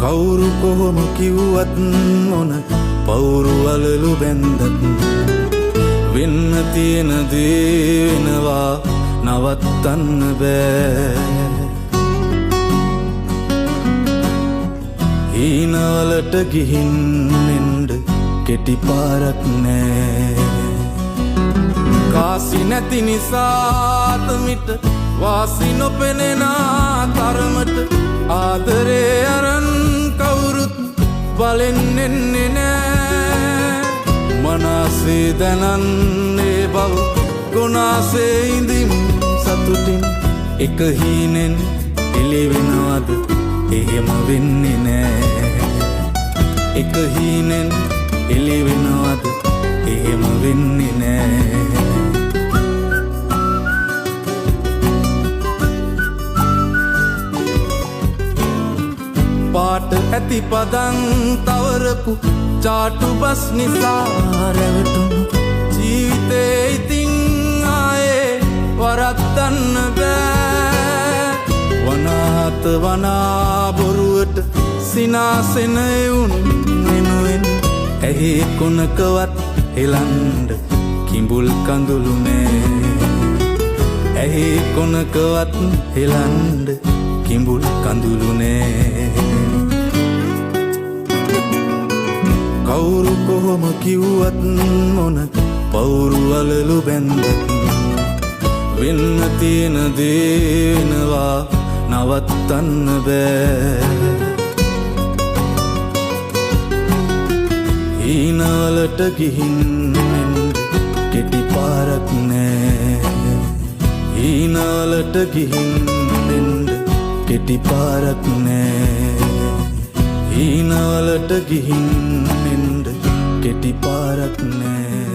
කවුරු කොහොම කිව්වත් මොන පවුරු වලලු බැන්දත් වෙන්න තියෙන දේ වෙනවා නවත්තන්න බෑ. හීනවලට ගිහින් එන්න කෙටි පාරක් නෑ. කාසි නැති නිසාත මිට වාසි නොපෙනෙන තරමට ආදරේ අරන් කවුරුත් බලෙන් එන්නේ නෑ. මනසේ දැනන්නේ බව ගුණාසේ ඉඳින් සතුටින් එක හීනෙන් එළිවෙනවද එහෙම වෙන්නේ නෑ. එක හීනෙන් එළිවෙනවද එහෙම වෙන්නේ නෑ. පාට ඇති පදන් තවරපු චාටු බස් නිසා රැවටුණු ජීවිතේ ඉතින් ආයේ වරද්දන්න බෑ. වනාත වනා බොරුවට සිනාසෙන එවුන් වෙනුවෙන් ඇහි කොනකවත් හෙලන්ඩ කිඹුල් කඳුළු නෑ. ඇහි කොනකවත් හෙලන්ඩ කිඹුල් කඳුළු නෑ. කවුරු කොහොම කිව්වත් මොන පවුරු වලලු බැන්දත් වෙන්න තියෙන දේ වෙනවා නවත්තන්න බෑ. හීනවලට ගිහින් එන්න කෙටි පාරක් නෑ. හීනවලට ගිහින් එන්න කෙටි පාරක් නෑ. හීනවලට ගිහින් එන්න කෙටි පාරක් නෑ.